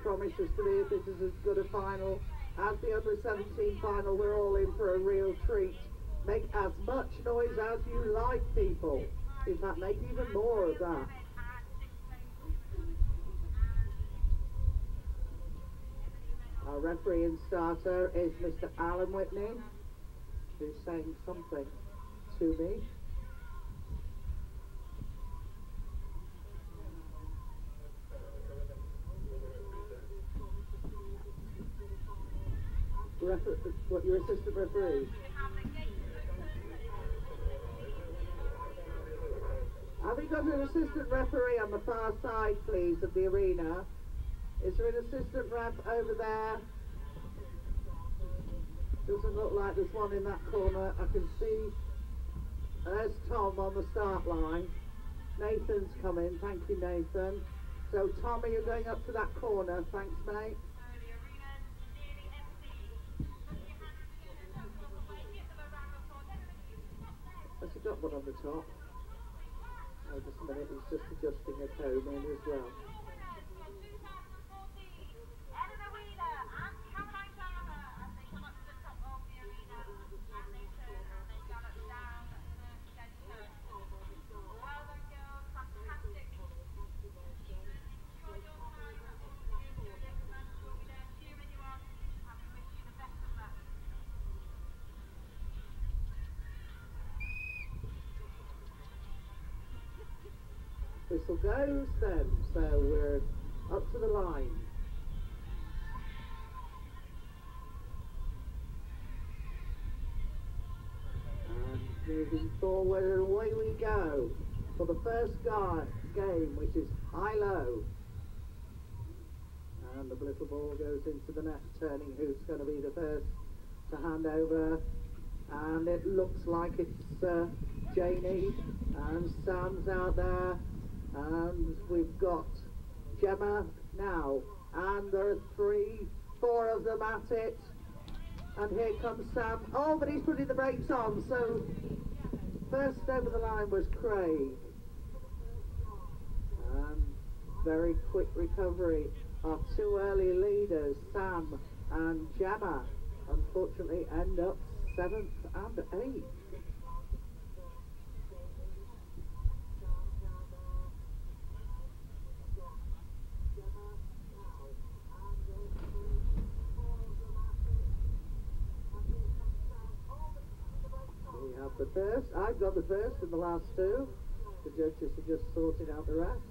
promises to be if this is as good a final as the under-17 final. We're all in for a real treat. Make as much noise as you like, people. In fact, make even more of that. Our referee and starter is Mr. Alan Whitney, who's saying something to me. What, your assistant referee? Have we got an assistant referee on the far side, please, of the arena? Is there an assistant ref over there? Doesn't look like there's one in that corner. I can see there's Tom on the start line. Nathan's coming. Thank you, Nathan. So, Tom, are you going up to that corner? Thanks, mate. Has he got one on the top? Oh, just a minute, he's just adjusting a cone in as well. Whistle goes then, so we're up to the line. And moving forward and away we go for the first game, which is high-low. And the little ball goes into the net, turning who's going to be the first to hand over. And it looks like it's Janie, and Sam's out there. And we've got Gemma now, and there are 3, 4 of them at it, and here comes Sam. Oh, but he's putting the brakes on, so first over the line was Craig, and very quick recovery. Our 2 early leaders, Sam and Gemma, unfortunately end up 7th and 8th. The first, I've got the first in the last 2. The judges are just sorting out the rest.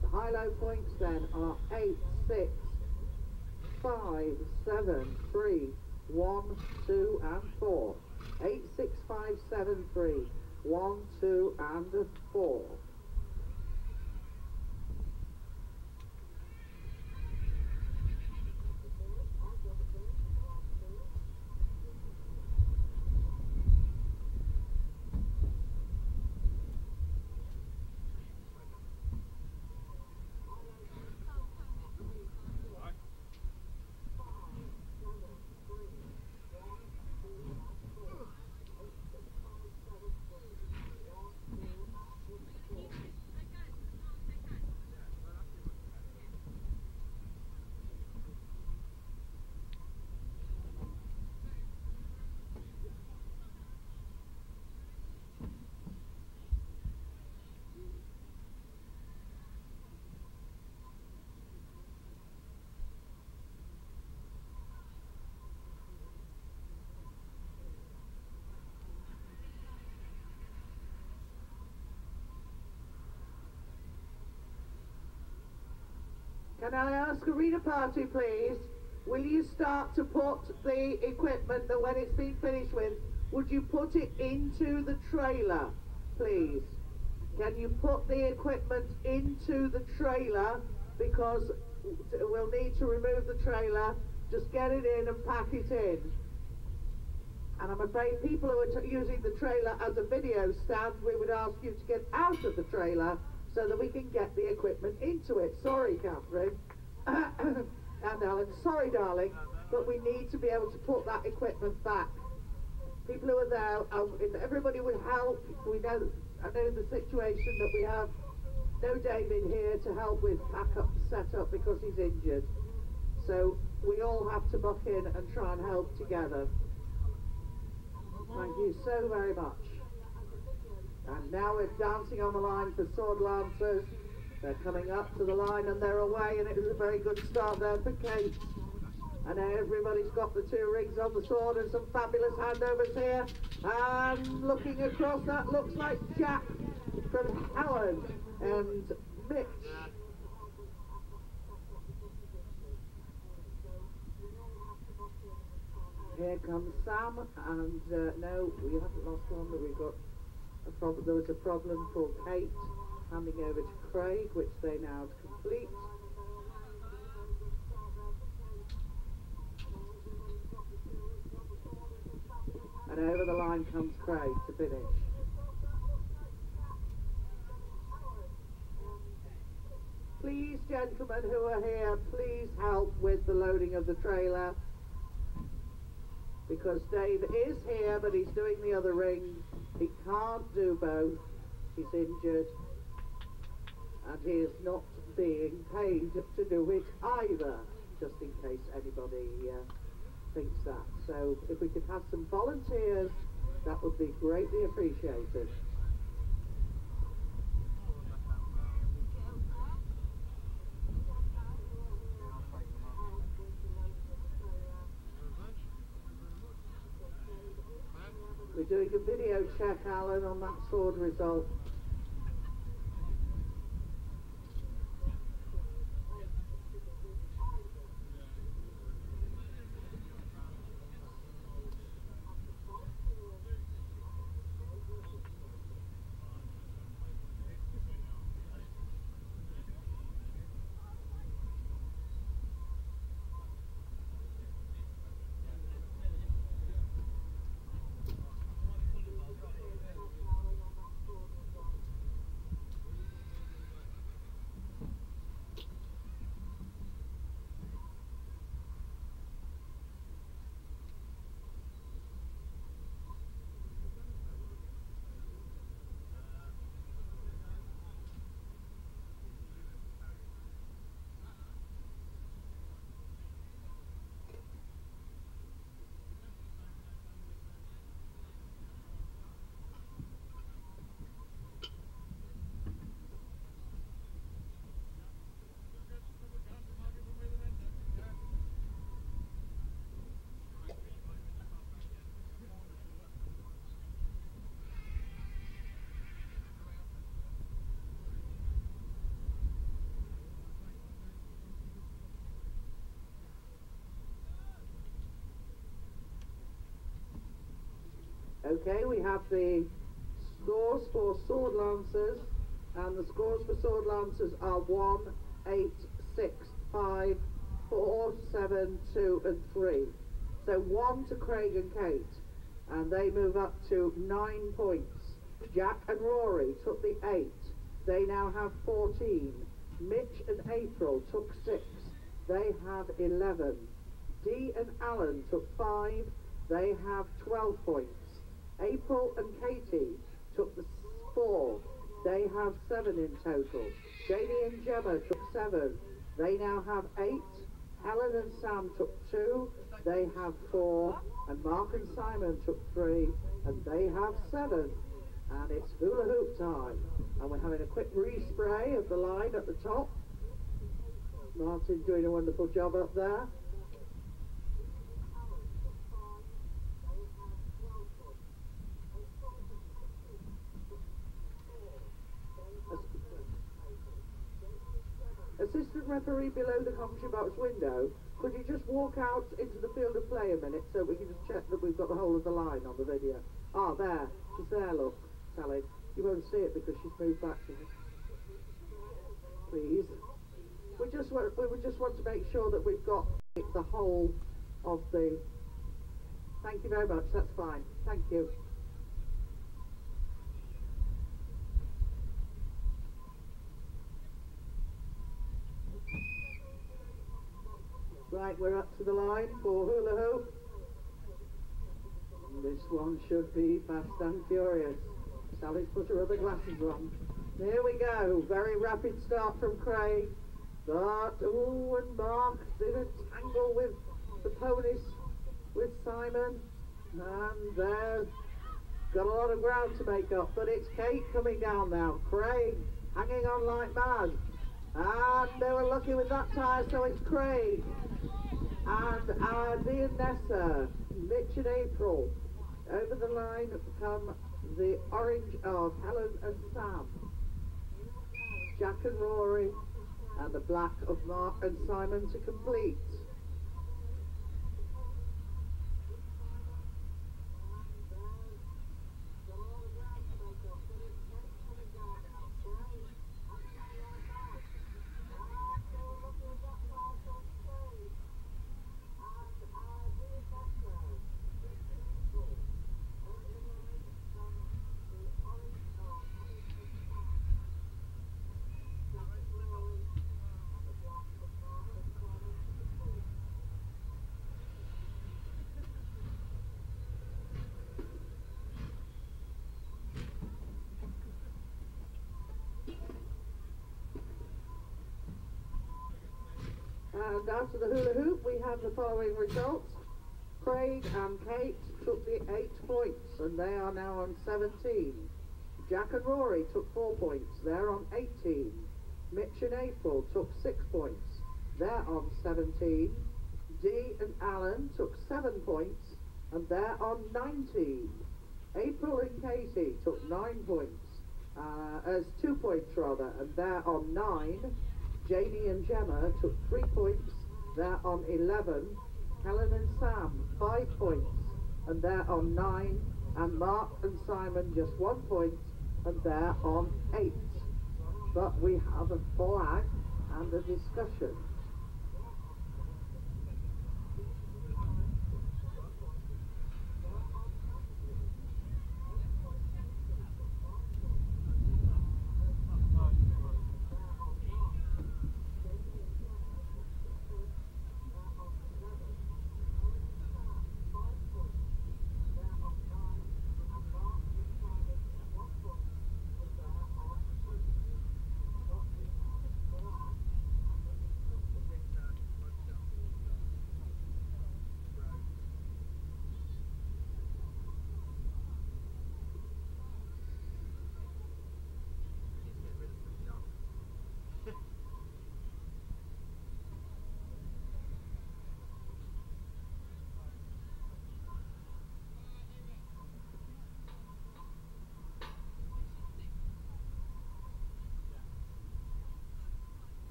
The high-low points then are 8, 6, 5, 7, 3, 1, 2 and 4. 8, 6, 5, 7, 3, 1, 2 and 4. Can I ask arena party, please? Will you start to put the equipment that when it's been finished with, would you put it into the trailer, please? Can you put the equipment into the trailer, because we'll need to remove the trailer. Just get it in and pack it in. And I'm afraid people who are using the trailer as a video stand, we would ask you to get out of the trailer so that we can get the equipment into it. Sorry, Catherine. And Alan, sorry, darling, but we need to be able to put that equipment back. People who are there, if everybody would help, we know I know the situation that we have no David here to help with pack-up set-up because he's injured. So we all have to muck in and try and help together. Thank you so very much. And now we're dancing on the line for sword lancers. They're coming up to the line and they're away, and it was a very good start there for Kate. And everybody's got the two rings on the sword and some fabulous handovers here. And looking across, that looks like Jack from Howard and Mitch. Here comes Sam, and no, we haven't lost one, but we've got a problem. There was a problem for Kate, handing over to Craig, which they now complete. And over the line comes Craig to finish. Please, gentlemen who are here, please help with the loading of the trailer. Because Dave is here, but he's doing the other ring. He can't do both. He's injured. And he is not being paid to do it either, just in case anybody thinks that. So if we could have some volunteers, that would be greatly appreciated. We're doing a video check, Alan, on that sword result. Okay, we have the scores for sword lancers, and the scores for sword lancers are 1, 8, 6, 5, 4, 7, 2 and 3. So 1 to Craig and Kate, and they move up to 9 points. Jack and Rory took the 8. They now have 14. Mitch and April took 6. They have 11. Dee and Alan took 5. They have 12 points. April and Katie took the 4. They have 7 in total. Jamie and Gemma took 7. They now have 8. Helen and Sam took 2. They have 4. And Mark and Simon took 3. And they have 7. And it's hula hoop time. And we're having a quick respray of the line at the top. Martin's doing a wonderful job up there. Assistant referee below the commentary box window, could you just walk out into the field of play a minute so we can just check that we've got the whole of the line on the video? Ah, there. She's there, look, Sally. You won't see it because she's moved back to me. Please. We just want to make sure that we've got the whole of the... Thank you very much, that's fine. Thank you. Right, we're up to the line for hula hoop. This one should be fast and furious. Sally's put her other glasses on. Here we go. Very rapid start from Craig. But, oh, and Mark did a tangle with the ponies, with Simon. And they've got a lot of ground to make up. But it's Kate coming down now. Craig hanging on like mad. And they were lucky with that tyre, so it's Craig. And Dee and Nessa, Mitch and April. Over the line come the orange of Helen and Sam. Jack and Rory, and the black of Mark and Simon to complete. And after the hula hoop, we have the following results. Craig and Kate took the 8 points, and they are now on 17. Jack and Rory took 4 points, they're on 18. Mitch and April took 6 points, they're on 17. Dee and Alan took 7 points, and they're on 19. April and Katie took 9 points, as 2 points rather, and they're on 9. Janie and Gemma took 3 points, they're on 11. Helen and Sam, 5 points, and they're on 9. And Mark and Simon, just 1 point, and they're on 8. But we have a flag and a discussion.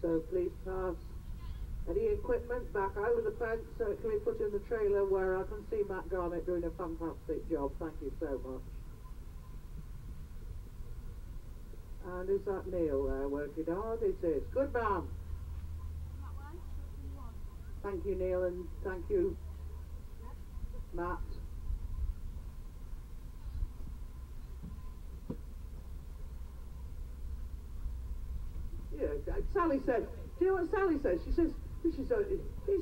So please pass any equipment back over the fence so it can be put in the trailer, where I can see Matt Garnett doing a fantastic job. Thank you so much. And is that Neil there working hard? It is. Good man. Thank you, Neil, and thank you, Matt. Yeah, Sally said, do you know what Sally says? She says, he's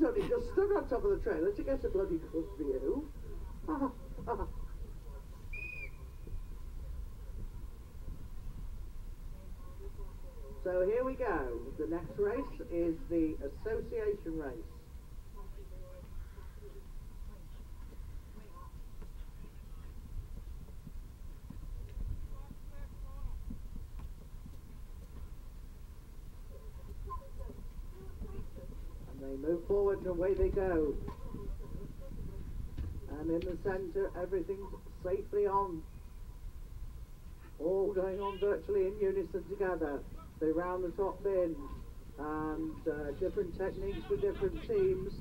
only just stood on top of the trailer to get a bloody good view. So here we go. The next race is the association race. They move forward and away they go. And in the centre, everything's safely on. All going on virtually in unison together. They round the top bin, and different techniques for different teams.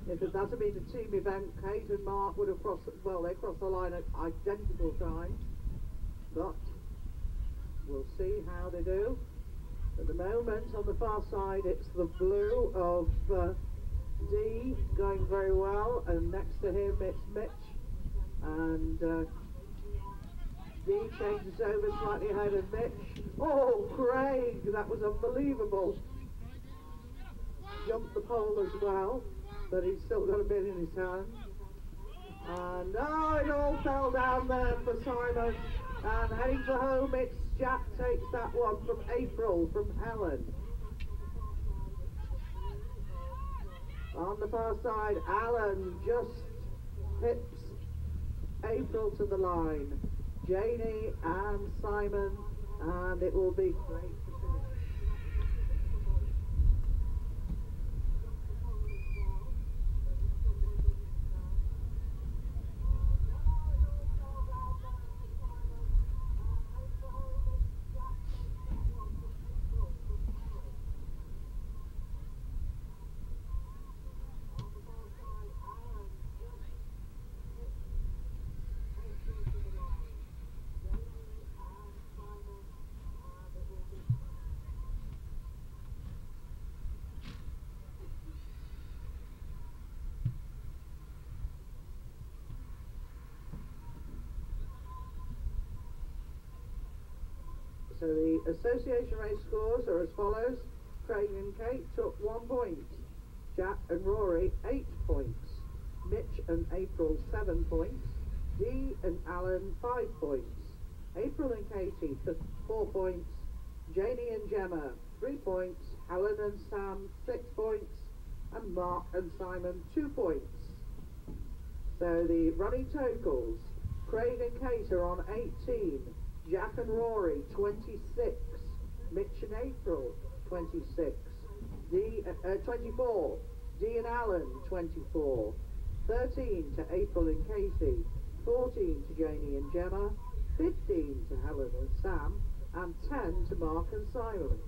If it hadn't been a team event, Kate and Mark would have crossed, well, they crossed the line at identical times. But we'll see how they do. At the moment, on the far side, it's the blue of Dee going very well, and next to him it's Mitch, and Dee changes over slightly ahead of Mitch. Oh, Craig, that was unbelievable. Jumped the pole as well. but he's still got a bit in his hand. And oh, it all fell down there for Simon. And heading for home, it's Jack takes that one from April, from Helen. On the far side, Alan just hips April to the line. Janie and Simon, and it will be great to finish. So the association race scores are as follows. Craig and Kate took 1 point. Jack and Rory 8 points. Mitch and April 7 points. Dee and Alan 5 points. April and Katie took 4 points. Janie and Gemma 3 points. Helen and Sam 6 points. And Mark and Simon 2 points. So the running totals. Craig and Kate are on 18. Jack and Rory 26, Mitch and April 26, 24, Dee and Alan 24, 13 to April and Katie, 14 to Janie and Gemma, 15 to Helen and Sam, and 10 to Mark and Simon.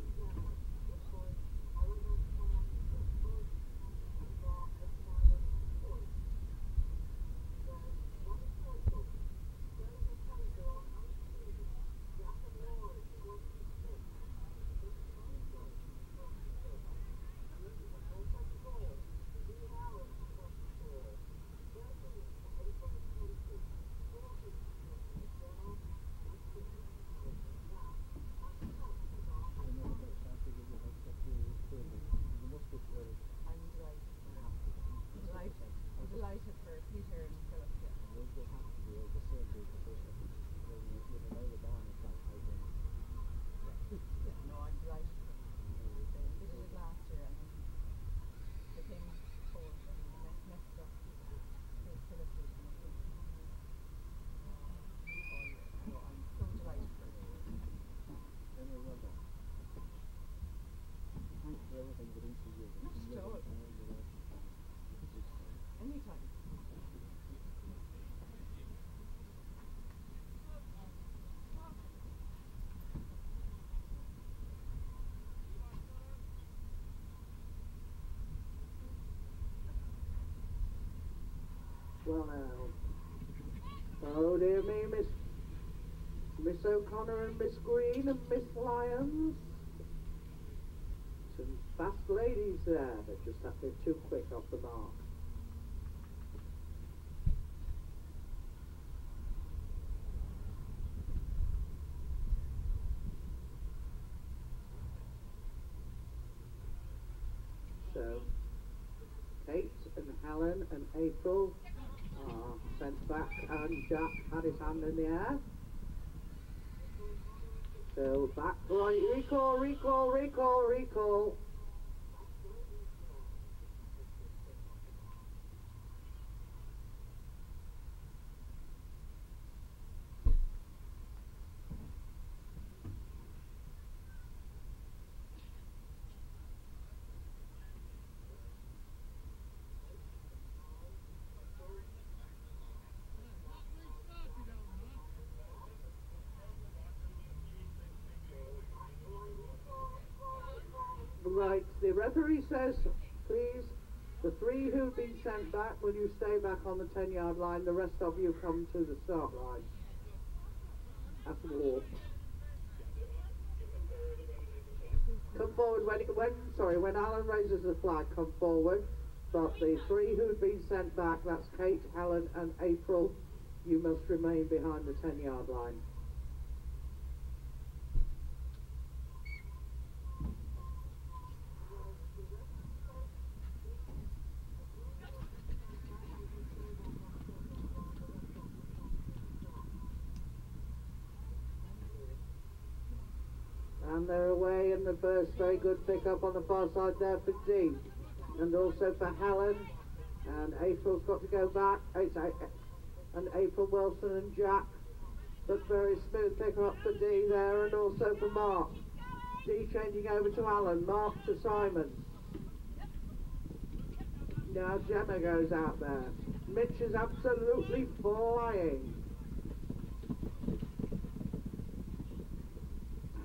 Well now, oh dear me, Miss O'Connor and Miss Green and Miss Lyons. Some fast ladies there, they've just had to be too quick off the mark. So, Kate and Helen and April are sent back, and Jack had his hand in the air. So back, right, recall, recall, recall, recall. Right, the referee says, please, the 3 who've been sent back, will you stay back on the 10-yard line? The rest of you come to the start line. Have to walk. Come forward when Alan raises the flag, come forward. But the 3 who've been sent back, that's Kate, Helen and April, you must remain behind the 10-yard line. And they're away in reverse. Very good pick up on the far side there for D. And also for Helen. And April's got to go back. And April Wilson and Jack. But very smooth pick up for D there, and also for Mark. D changing over to Alan. Mark to Simon. Now Gemma goes out there. Mitch is absolutely flying.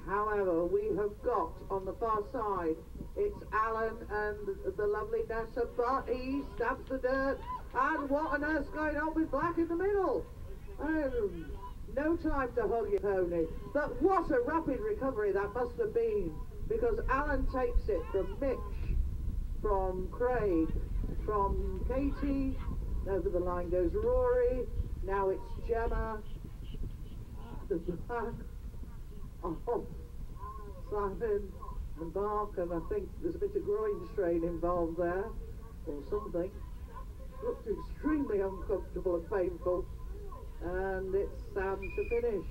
However, we have got on the far side, it's Alan and the lovely Nessa, but he stabs the dirt. And what on earth's going on with Black in the middle? No time to hug your pony. But what a rapid recovery that must have been, because Alan takes it from Mitch, from Craig, from Katie, over the line goes Rory, now it's Gemma, the Black, oh, Simon and Mark, and I think there's a bit of groin strain involved there, or something. Looked extremely uncomfortable and painful, and it's Sam to finish.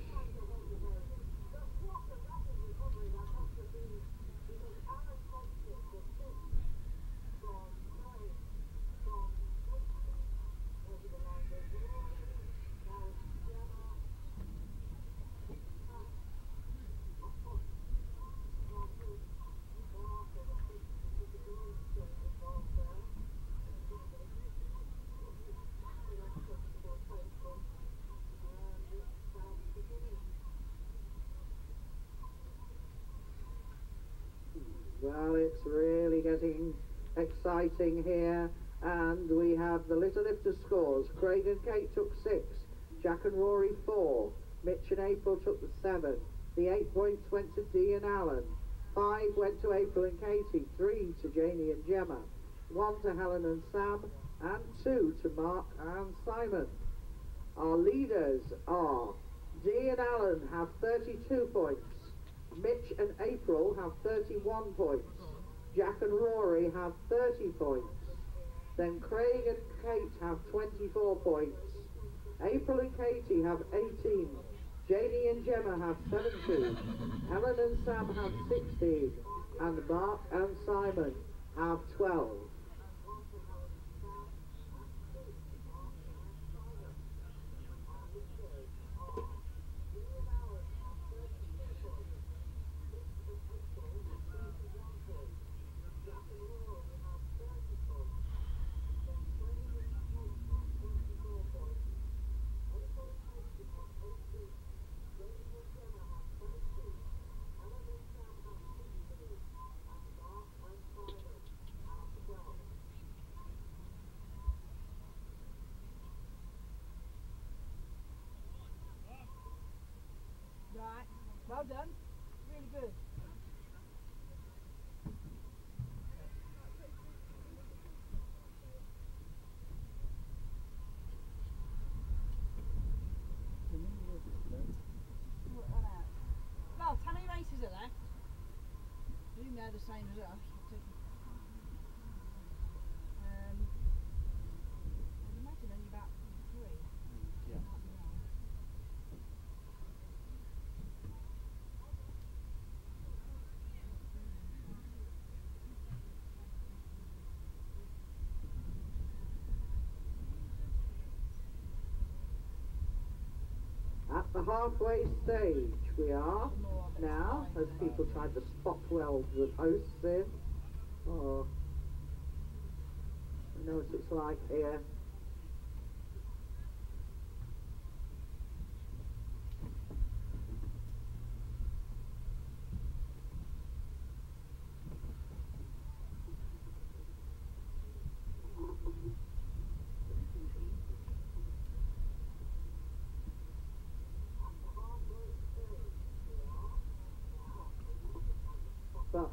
Well, it's really getting exciting here, and we have the Little Lifter scores. Craig and Kate took 6, Jack and Rory 4, Mitch and April took the 7, the 8 points went to Dee and Alan, 5 went to April and Katie, 3 to Janie and Gemma, 1 to Helen and Sam, and 2 to Mark and Simon. Our leaders are Dee and Alan have 32 points, Mitch and April have 31 points. Jack and Rory have 30 points. Then Craig and Kate have 24 points. April and Katie have 18. Janie and Gemma have 17. Helen and Sam have 16. And Mark and Simon have 12. Right, well done, really good. Well, how many races are there? I think they're the same as us. I'd imagine only about 3. Yeah. At the halfway stage we are now, as people try to spot weld the posts in. Oh, I know what it's like here. But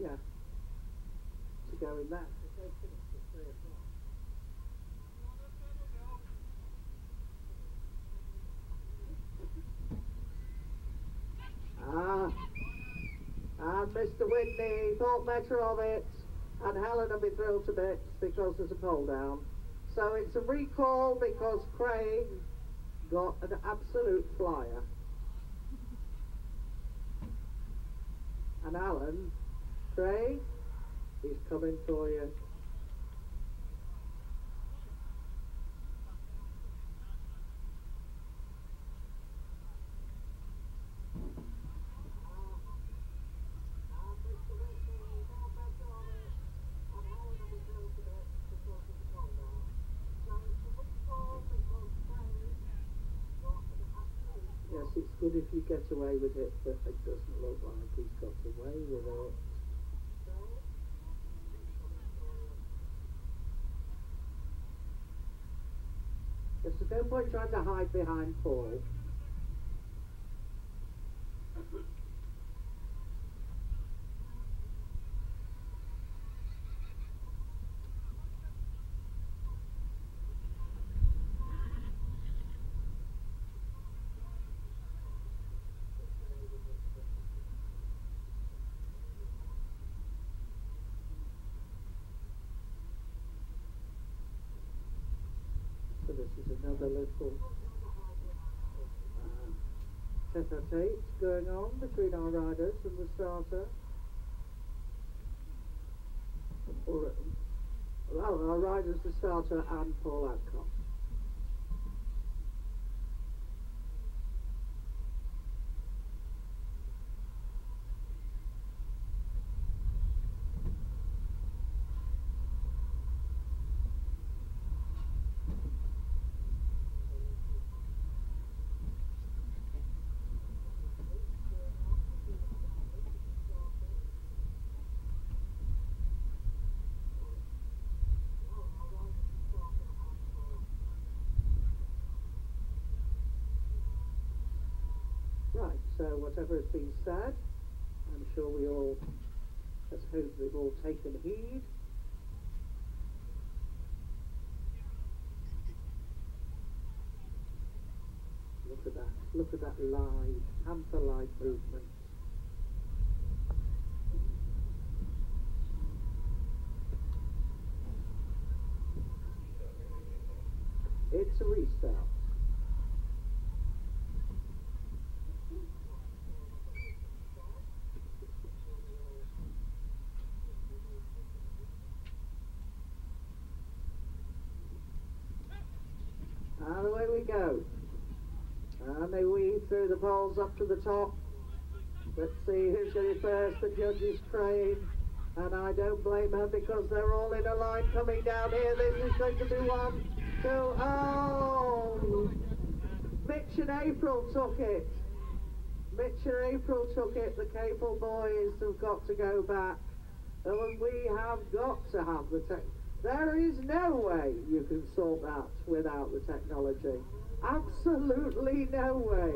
yeah, to go in there. They finished at 3 o'clock. And Mr. Whitney thought better of it, and Helen will be thrilled to bits because there's a pole down. So it's a recall because Craig got an absolute flyer. And Alan, Craig, he's coming for you. Yes, it's good if you get away with it, but it doesn't look like he's got away with it. Yes, there's no point trying to hide behind Paul. So this is another little tete-a-tete going on between our riders and the starter. Well, our riders, the starter and Paul Adcock. Right, so whatever has been said, I'm sure we all, let's hope we've all taken heed. Look at that live, panther-like movement. It's a restart. And away we go. And they weave through the poles up to the top. Let's see who's going to be first. The judge is praying. And I don't blame her because they're all in a line coming down here. This is going to be 1, 2, oh! Mitch and April took it. Mitch and April took it. The cable boys have got to go back. And we have got to have the tech. There is no way you can sort that without the technology. Absolutely no way.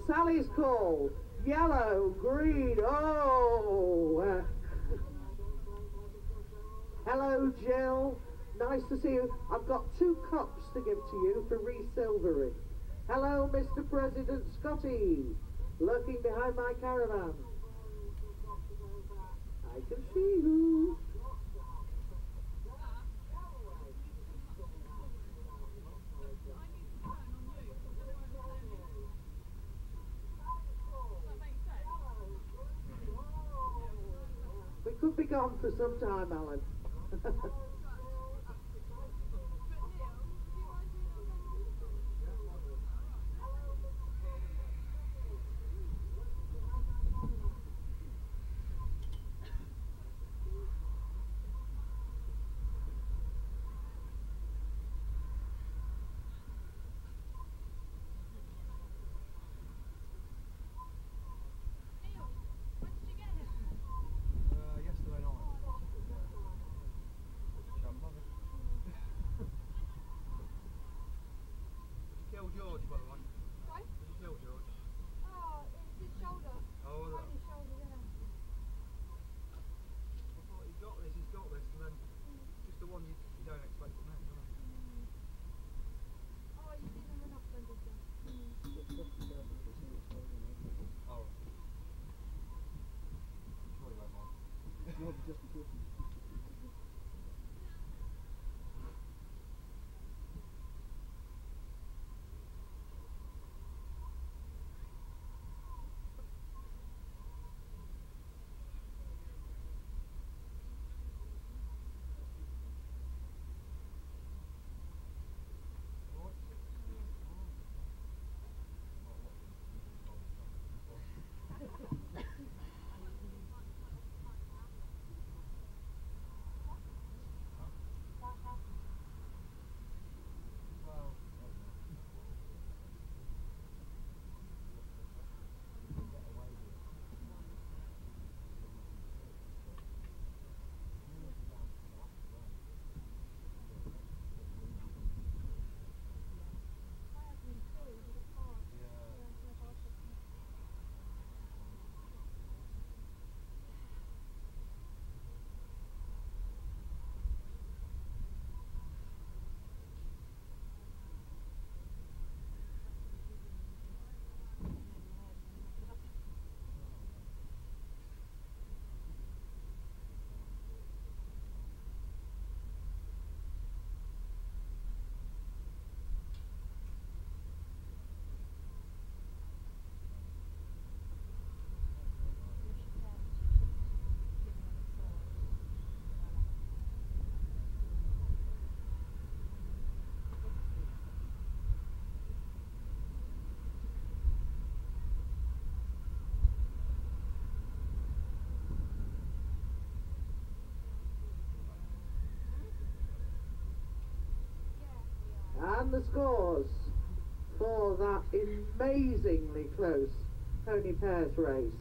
Sally's call. Yellow, green, oh! Hello, Jill. Nice to see you. I've got 2 cups to give to you for re-silvering. Hello, Mr. President Scotty. Lurking behind my caravan. I can see you. We could be gone for some time, Alan. George, by the way. Sorry? Did you kill George? Oh, it's his shoulder. Oh, was Only it? shoulder, yeah. And the scores for that amazingly close pony pairs race.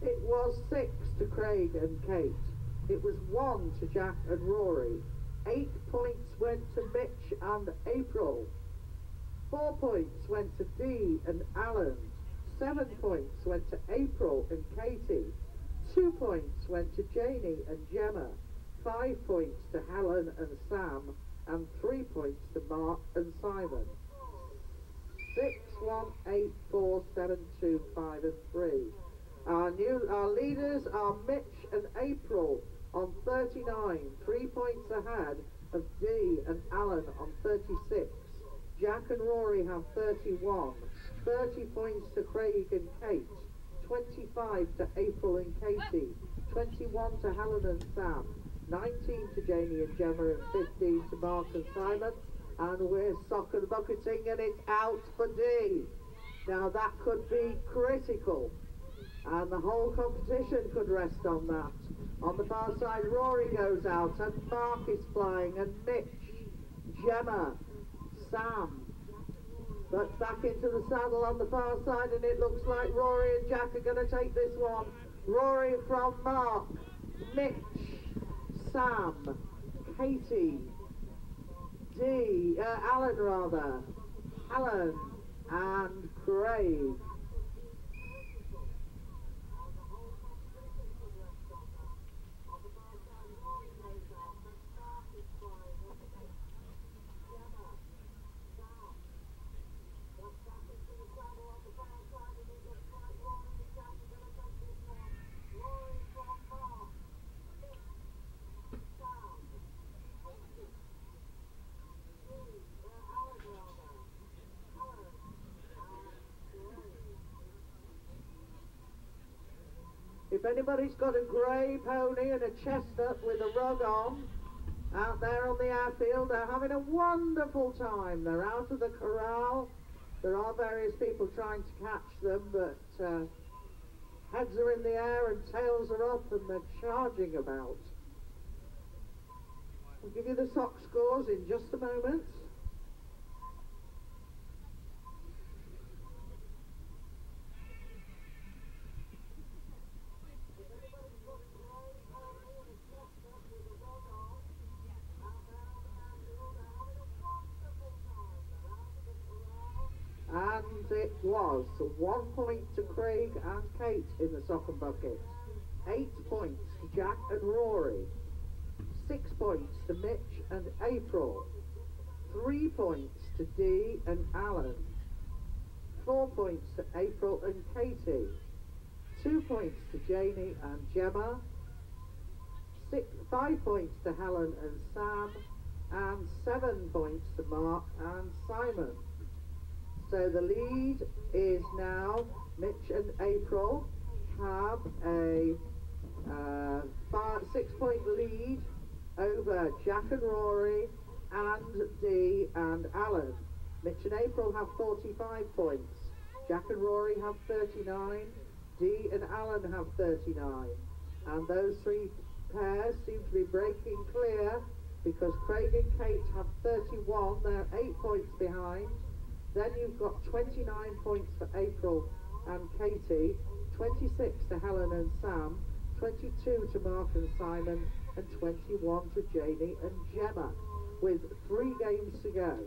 It was 6 to Craig and Kate. It was 1 to Jack and Rory. 8 points went to Mitch and April. 4 points went to Dee and Alan. 7 points went to April and Katie. 2 points went to Janie and Gemma. 5 points to Helen and Sam. And 3 points to Mark and Simon. 6, 1, 8, 4, 7, 2, 5 and 3. Our leaders are Mitch and April on 39, 3 points ahead of Dee and Alan on 36. Jack and Rory have 31, 30 points to Craig and Kate, 25 to April and Katie, 21 to Helen and Sam, 19 to Janie and Gemma, and 15 to Mark and Simon. And we're sock and bucketing, and it's out for Dee. Now that could be critical, and the whole competition could rest on that. On the far side, Rory goes out, and Mark is flying, and Mitch, Gemma, Sam. But back into the saddle on the far side, and it looks like Rory and Jack are going to take this one. Rory from Mark, Mitch, Sam, Katie, Dee, Alan rather, Alan and Craig. If anybody's got a grey pony and a chestnut with a rug on, out there on the airfield, they're having a wonderful time. They're out of the corral. There are various people trying to catch them, but heads are in the air and tails are up and they're charging about. I'll give you the sock scores in just a moment. And it was 1 point to Craig and Kate in the sock and bucket, 8 points to Jack and Rory, 6 points to Mitch and April, 3 points to Dee and Alan, 4 points to April and Katie, 2 points to Janie and Gemma, 5 points to Helen and Sam, and 7 points to Mark and Simon. So the lead is now Mitch and April have a 6-point lead over Jack and Rory and Dee and Alan. Mitch and April have 45 points. Jack and Rory have 39. Dee and Alan have 39. And those three pairs seem to be breaking clear because Craig and Kate have 31. They're 8 points behind. Then you've got 29 points for April and Katie, 26 to Helen and Sam, 22 to Mark and Simon, and 21 to Janie and Gemma, with 3 games to go.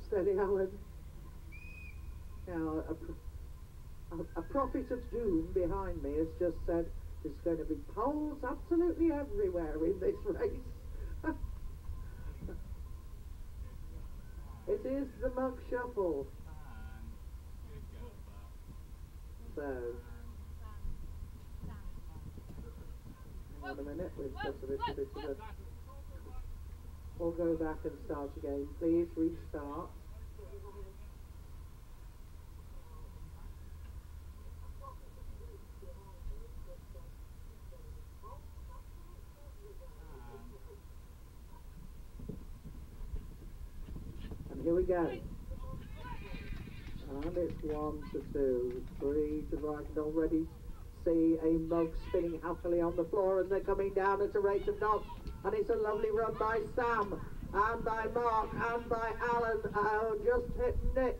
Steady, Alan. Now, a prophet of doom behind me has just said there's going to be poles absolutely everywhere in this race. It is the mug shuffle. So, hang on a minute, we've got a little bit of a... We'll go back and start again. Please restart. And here we go. And it's 1 to 2, 3 to right, and already see a mug spinning happily on the floor, and they're coming down at a rate of knots. And it's a lovely run by Sam, and by Mark, and by Alan. Oh, just hit Mitch.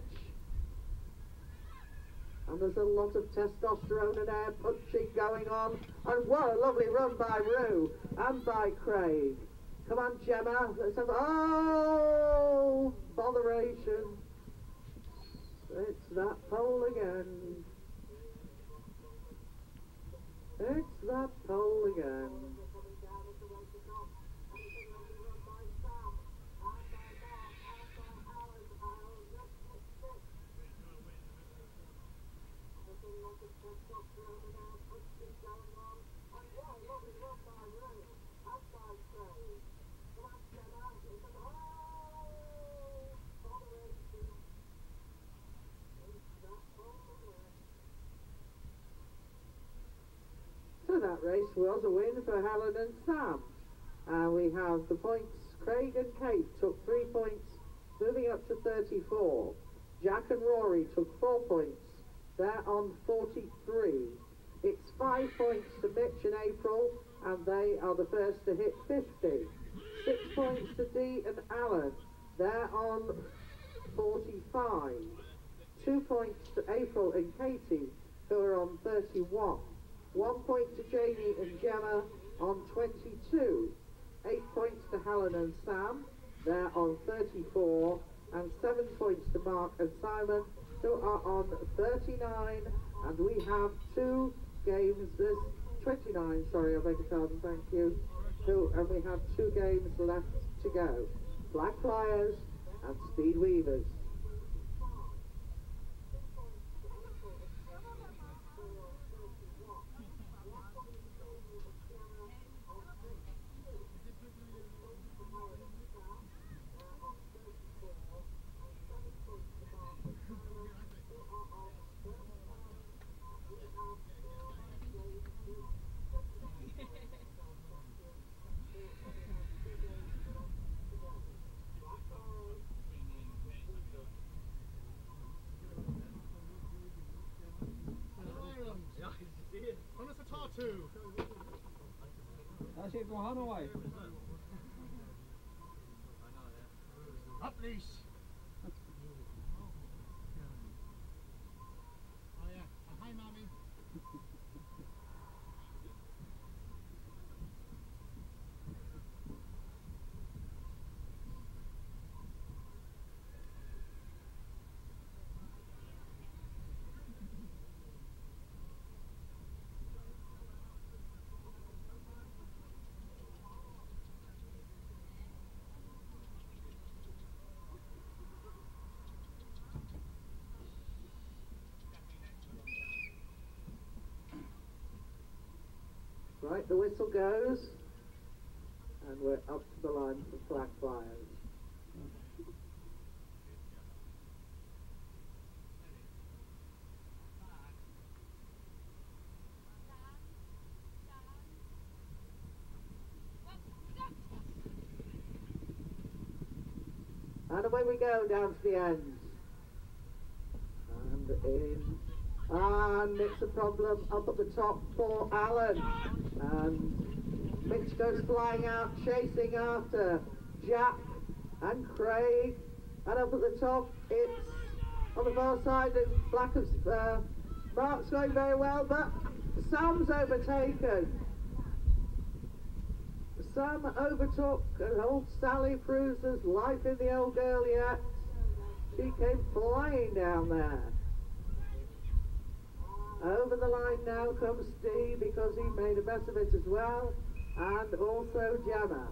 And there's a lot of testosterone and air punching going on. And what a lovely run by Rue, and by Craig. Come on, Gemma. Let's have... Oh! Botheration. It's that pole again. It's that pole again. So that race was a win for Helen and Sam. We have the points. Craig and Kate took 3 points, moving up to 34. Jack and Rory took 4 points. They're on 43. It's 5 points to Mitch and April, and they are the first to hit 50. 6 points to Dee and Alan. They're on 45. 2 points to April and Katie, who are on 31. 1 point to Janie and Gemma on 22. 8 points to Helen and Sam. They're on 34. And 7 points to Mark and Simon, who are on 39. And we have 2 games, there's 29, sorry, I beg your pardon, thank you. And we have 2 games left to go. Black Flyers and Speed Weavers. That's it, go on away. Up leash. Oh yeah. Hi, mommy. Right, the whistle goes, and we're up to the line for flag flyers. And away we go down to the end. And in. And it's a problem up at the top for Alan. And Mitch goes flying out, chasing after Jack and Craig. And up at the top, it's on the far side, and Black of Mark's going very well, but Sam's overtaken. Sam overtook, and old Sally proves there's life in the old girl yet. She came flying down there. Over the line now comes Steve, because he made a mess of it as well, and also Gemma.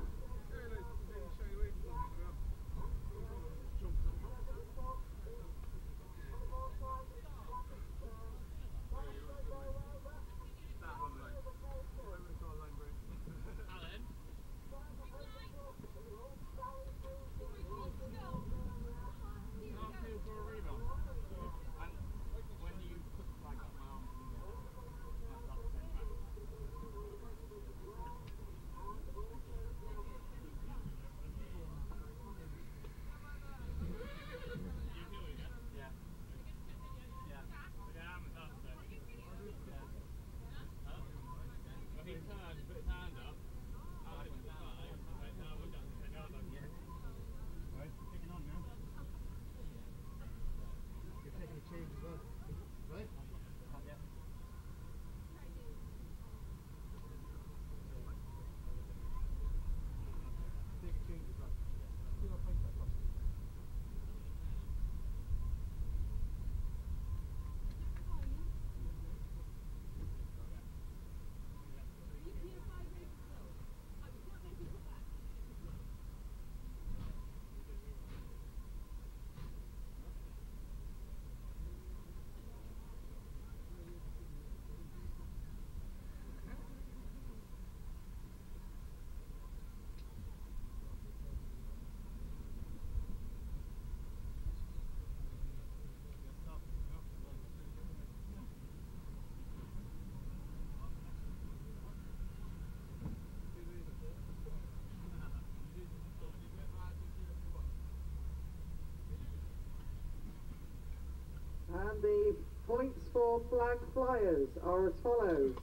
And the points for flag flyers are as follows.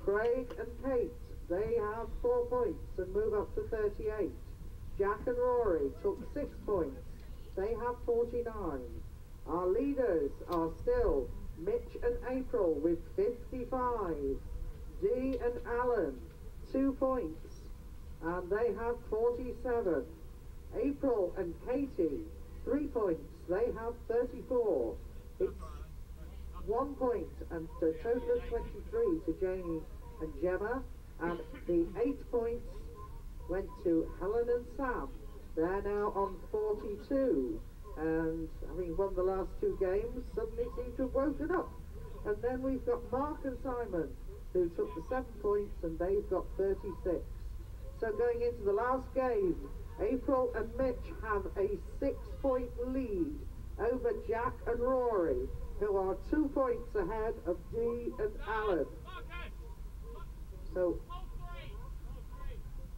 Craig and Kate, they have 4 points and move up to 38. Jack and Rory took 6 points. They have 49. Our leaders are still Mitch and April with 55. Dee and Alan, 2 points, and they have 47. April and Katie, 3 points, they have 34. It's 1 point and a total of 23 to Janie and Gemma, and the 8 points went to Helen and Sam. They're now on 42, and having won the last 2 games, suddenly seem to have woken up. And then we've got Mark and Simon, who took the 7 points, and they've got 36. So going into the last game, April and Mitch have a 6-point lead over Jack and Rory, who are 2 points ahead of Dee and Alan. So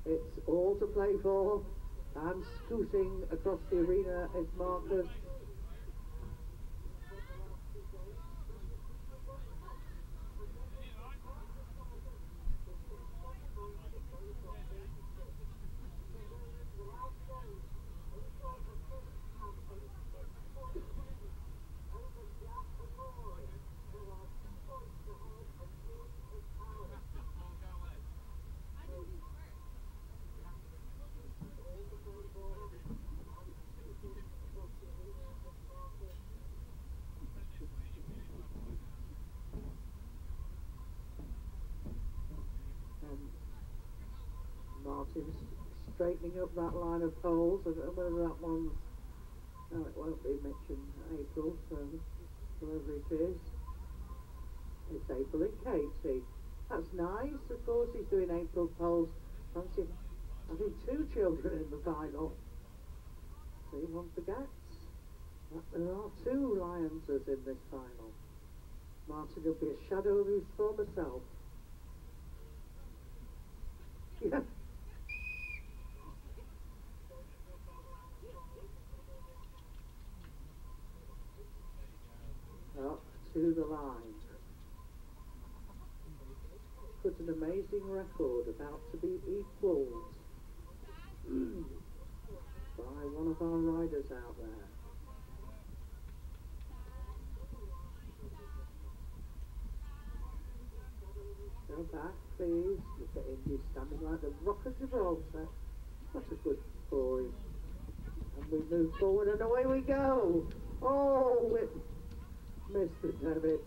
it's all to play for, and scooting across the arena is Marcus. Martin's straightening up that line of poles. I don't know whether that one's... No, it won't be Mitch and April, so whoever it is. It's April and Katie. That's nice. Of course he's doing April's poles. Fancy having two children in the final. See, one forgets that there are two lionesses in this final. Martin will be a shadow of his former self. Yeah. Up to the line. Put an amazing record, about to be equalled by one of our riders out there. Go back, please. Look at Indy standing like the Rock of Gibraltar. What a good boy. And we move forward and away we go. Oh, it missed it, David.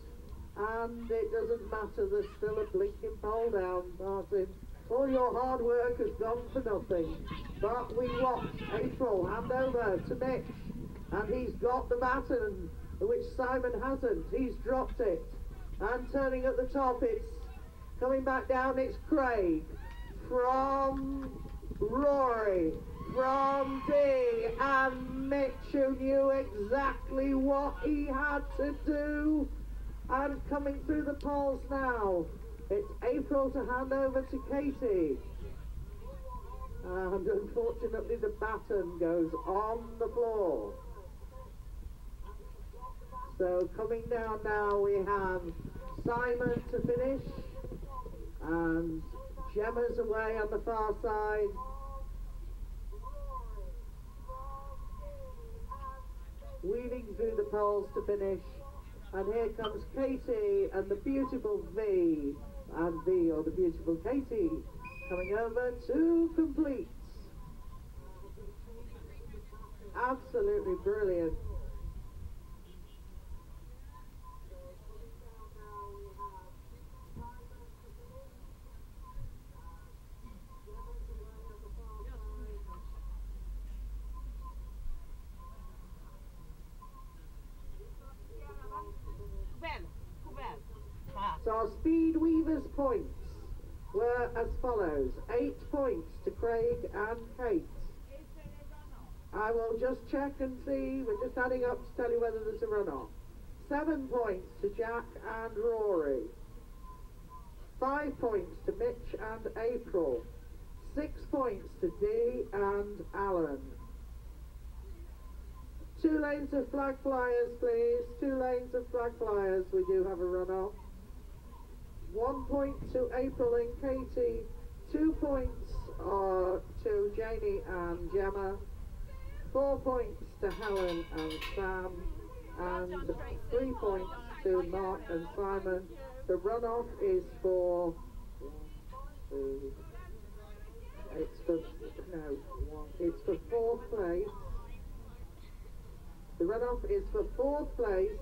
And it doesn't matter, there's still a blinking pole down, Martin. All your hard work has gone for nothing. But we watch April hand over to Mitch. And he's got the baton, which Simon hasn't. He's dropped it. And turning at the top, it's coming back down, it's Craig. From Rory. From D. And Mitch, who knew exactly what he had to do. And coming through the poles now, it's April to hand over to Katie. And unfortunately the baton goes on the floor. So coming down now we have Simon to finish. And Gemma's away on the far side. Weaving through the poles to finish. And here comes Katie and the beautiful V, and V, or the beautiful Katie, coming over to complete. Absolutely brilliant. So our Speed Weavers points were as follows. 8 points to Craig and Kate. I will just check and see. We're just adding up to tell you whether there's a run-off. 7 points to Jack and Rory. 5 points to Mitch and April. 6 points to Dee and Alan. 2 lanes of flag flyers, please. 2 lanes of flag flyers. We do have a run-off. 1 point to April and Katie. 2 points to Janie and Gemma. 4 points to Helen and Sam. And 3 points to Mark and Simon. The run-off is for... It's for 4th place. The run-off is for 4th place,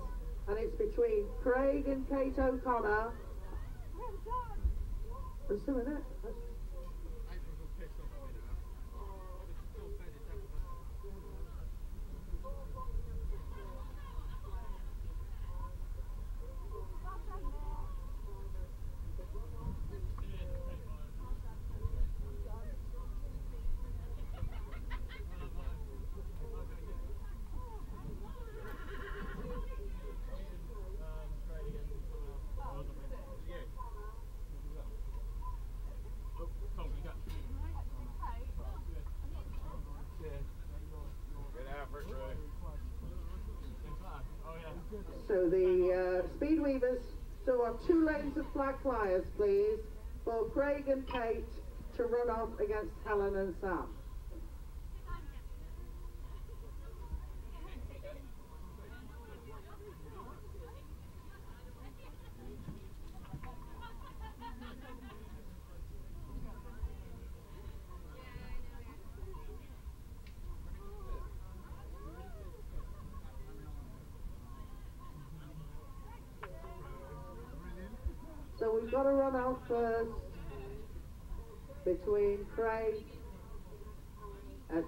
and it's between Craig and Kate O'Connor. There's still in it. So the Speed Weavers still have 2 lanes of flag flyers, please, for Craig and Kate to run off against Helen and Sam. So we've got to run out first between Craig and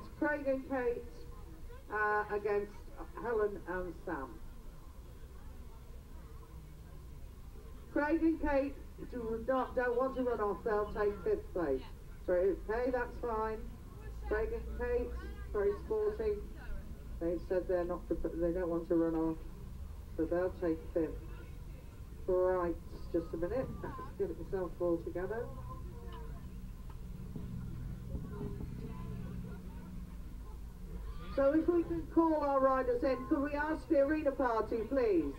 Kate against Helen and Sam. Craig and Kate don't want to run off, they'll take 5th place. So, okay, that's fine. Craig and Kate, very sporting. They said they don't want to run off, so they'll take 5th. Right, just a minute. Let's get myself all together. So if we can call our riders in, could we ask the arena party, please?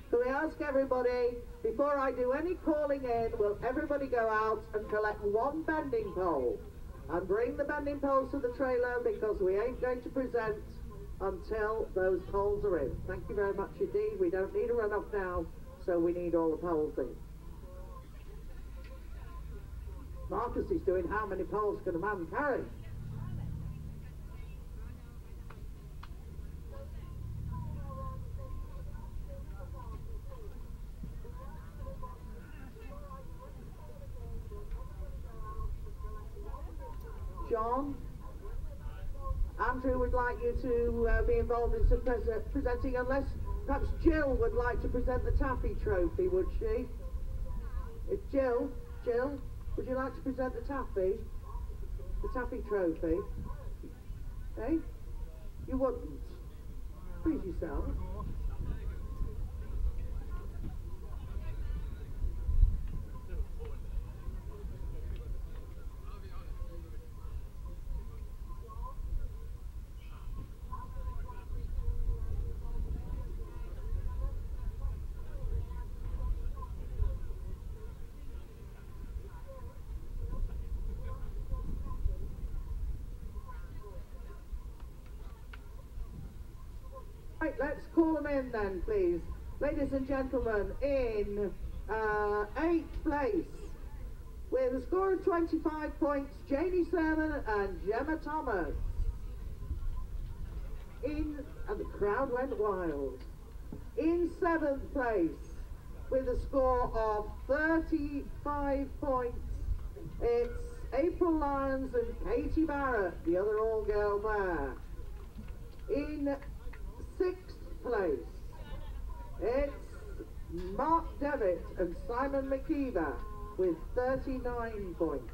Could we ask everybody, before I do any calling in, will everybody go out and collect one bending pole? And bring the bending poles to the trailer, because we ain't going to present until those poles are in. Thank you very much indeed. We don't need a run-off now, so we need all the poles in. Marcus is doing how many poles can a man carry? John, Andrew would like you to be involved in some presenting, unless perhaps Jill would like to present the Taffy Trophy, would she? If Jill, would you like to present the Taffy Trophy? Eh? You wouldn't? Please yourself. Right, let's call them in then, please. Ladies and gentlemen, in 8th place, with a score of 25 points, Janie Sermon and Gemma Thomas. And the crowd went wild. In 7th place, with a score of 35 points, it's April Lyons and Katie Barrett, the other all-girl pair. In 6th place, it's Mark Devitt and Simon McKeever with 39 points.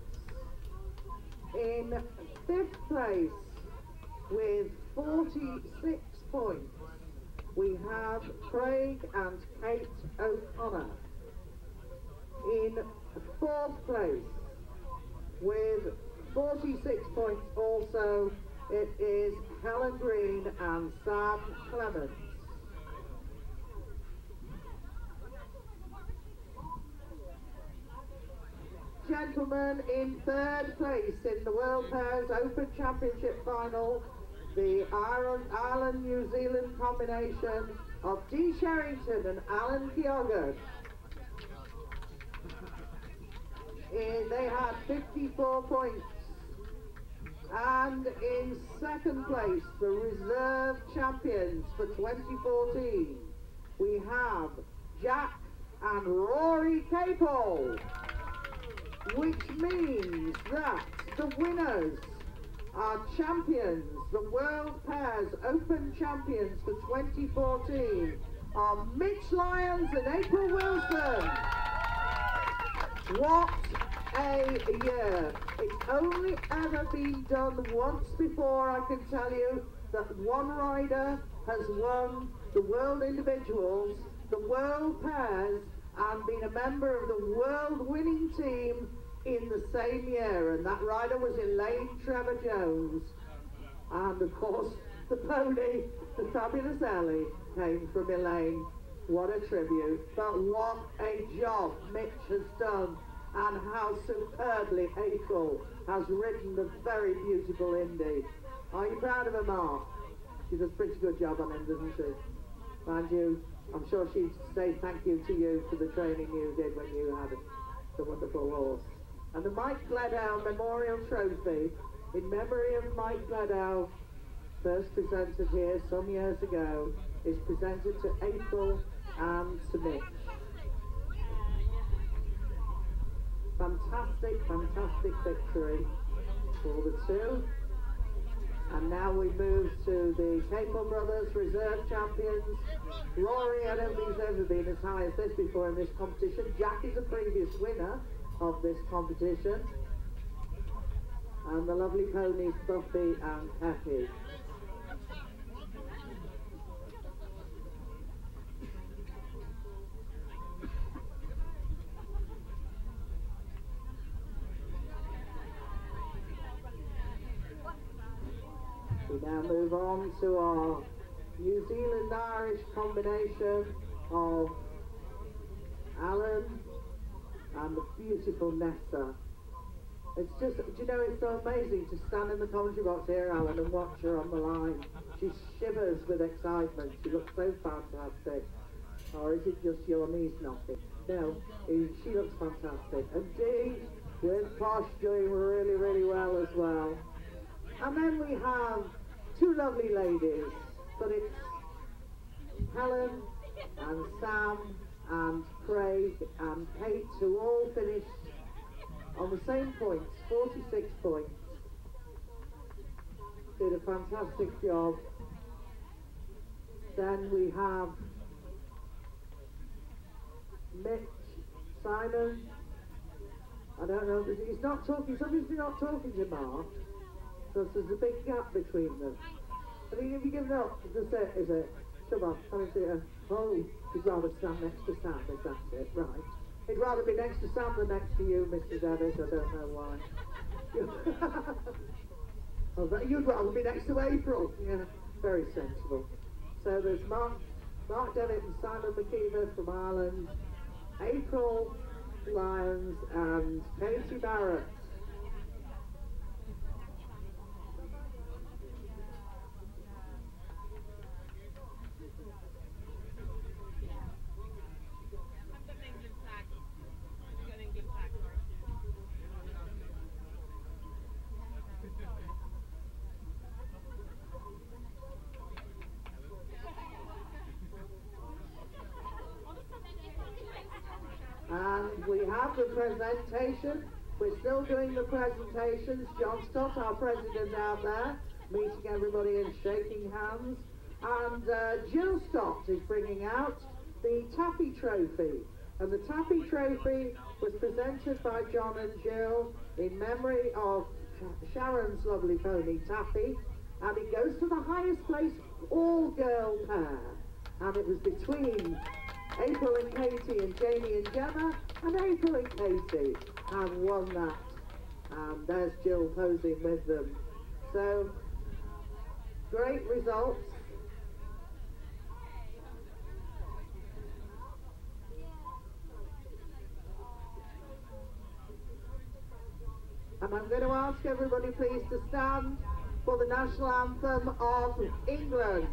In 5th place, with 46 points, we have Craig and Kate O'Connor. In 4th place, with 46 points also, it is Helen Green and Sam Clements. Gentlemen, in 3rd place in the World Pairs Open Championship Final, the Ireland-New Zealand combination of Dee Sherrington and Alan Kyogo. They had 54 points. And in 2nd place, the reserve champions for 2014, we have Jack and Rory Capel, which means that the winners are champions, the World Pairs Open champions for 2014 are Mitch Lyons and April Wilson. What a year. It's only ever been done once before, I can tell you, that one rider has won the World Individuals, the World Pairs, and been a member of the World winning team in the same year, and that rider was Elaine Trevor-Jones. And of course, the pony, the fabulous Ellie, came from Elaine. What a tribute. But what a job Mitch has done, and how superbly April has ridden the very beautiful Indy. Are you proud of her, Mark? She does a pretty good job on him, doesn't she? Mind you, I'm sure she'd say thank you to you for the training you did when you had the wonderful horse. And the Mike Gladdow Memorial Trophy, in memory of Mike Gladdow, first presented here some years ago, is presented to April and to Mitch. Fantastic. fantastic, fantastic victory for the two. And now we move to the Capel Brothers Reserve Champions. Rory, I don't think he's ever been as high as this before in this competition. Jack is a previous winner of this competition. And the lovely ponies Buffy and Peppy. We now move on to our New Zealand-Irish combination of Alan and the beautiful Nessa. It's just, do you know, it's so amazing to stand in the commentary box here, Alan, and watch her on the line. She shivers with excitement. She looks so fantastic. Or is it just your knees knocking? No, she looks fantastic. And Dee, with Posh, doing really, really well as well. And then we have two lovely ladies, but it's Helen and Sam and Craig and Kate, who all finished on the same points, 46 points. Did a fantastic job. Then we have Mitch, Simon. I don't know, he's not talking, somebody's not talking to Mark, because there's a big gap between them. I think if you give it up, that's it, is it? Come on, come and see her. Oh, he'd rather stand next to Sam, if that's it, right. He'd rather be next to Sam than next to you, Mr. Devitt, I don't know why. Oh, but you'd rather be next to April. Yeah, very sensible. So there's Mark Devitt and Simon McKeever from Ireland, April Lyons and Katie Barrett. And we have the presentation. We're still doing the presentations. John Stott, our president, out there, meeting everybody and shaking hands. And Jill Stott is bringing out the Taffy Trophy. And the Taffy Trophy was presented by John and Jill in memory of Sharon's lovely pony, Taffy. And it goes to the highest place all-girl pair. And it was between April and Katie and Jamie and Gemma, and April and Katie have won that. And there's Jill posing with them. So, great results. And I'm going to ask everybody please to stand for the national anthem of England.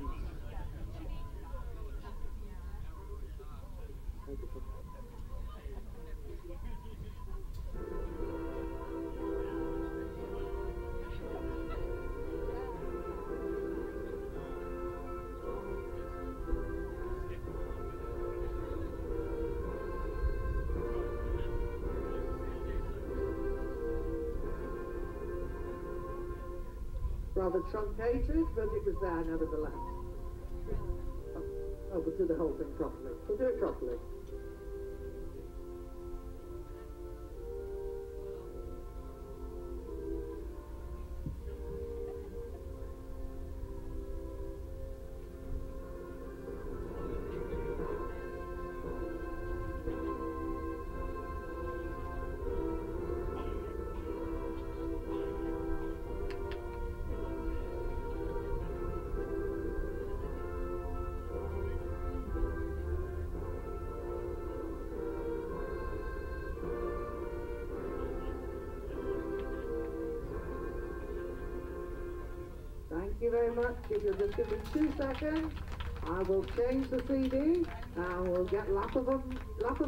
Rather truncated, but it was there nevertheless. Oh, we'll do the whole thing properly. We'll do it properly. Thank you very much. If you'll just give me 2 seconds, I will change the CD and we'll get Lap of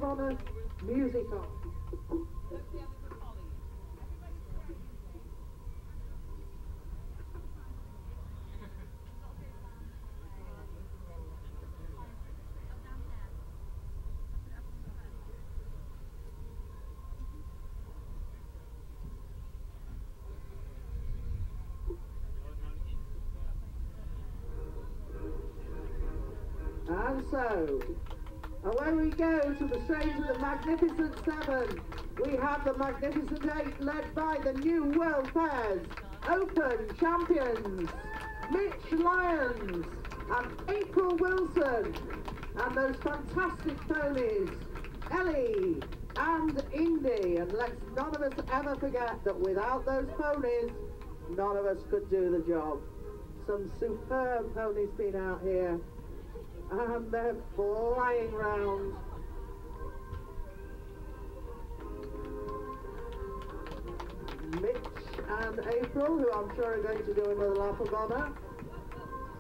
Honor music on. And so, away we go to the stage of the Magnificent Seven. We have the Magnificent Eight led by the new World Pairs Open champions, Mitch Lyons and April Wilson, and those fantastic ponies, Ellie and Indy. And let's none of us ever forget that without those ponies, none of us could do the job. Some superb ponies been out here, and they're flying round. Mitch and April, who I'm sure are going to do another lap of honour.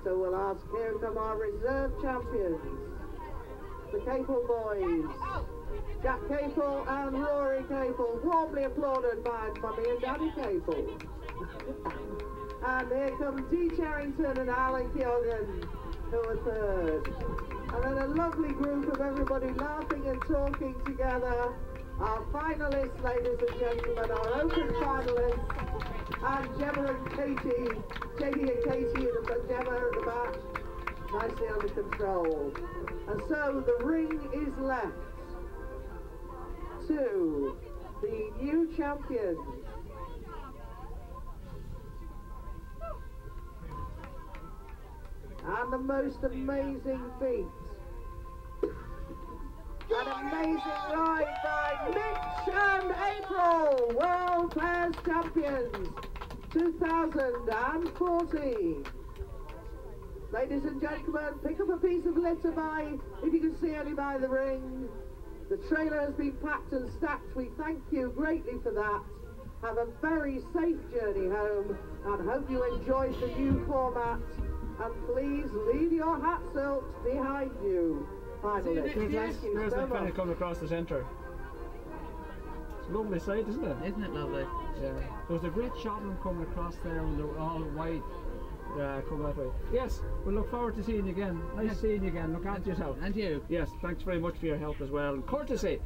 So we'll ask, here come our reserve champions, the Capel boys, Jack Capel and Rory Capel, warmly applauded by Mummy and Daddy Capel. And here come Dee Charrington and Alan Keoghan, who are third. And then a lovely group of everybody laughing and talking together. Our finalists, ladies and gentlemen, our open finalists, and Gemma and Katie, Jamie and Katie and Gemma at the back, nicely under control. And so the ring is left to the new champions. And the most amazing feat. An amazing ride by Mitch and April, World Pairs Champions 2040. Ladies and gentlemen, pick up a piece of litter by, if you can see any by the ring. The trailer has been packed and stacked. We thank you greatly for that. Have a very safe journey home and hope you enjoyed the new format. And please leave your hat silks behind you. Finally, thank you so much. Coming across the centre. It's a lovely sight, isn't it? Isn't it lovely? Yeah. There was a great shot of them coming across there when they were all white. Coming that way. Yes, we'll look forward to seeing you again. Nice seeing you again. Look after yourself. And you. Yes, thanks very much for your help as well. And courtesy.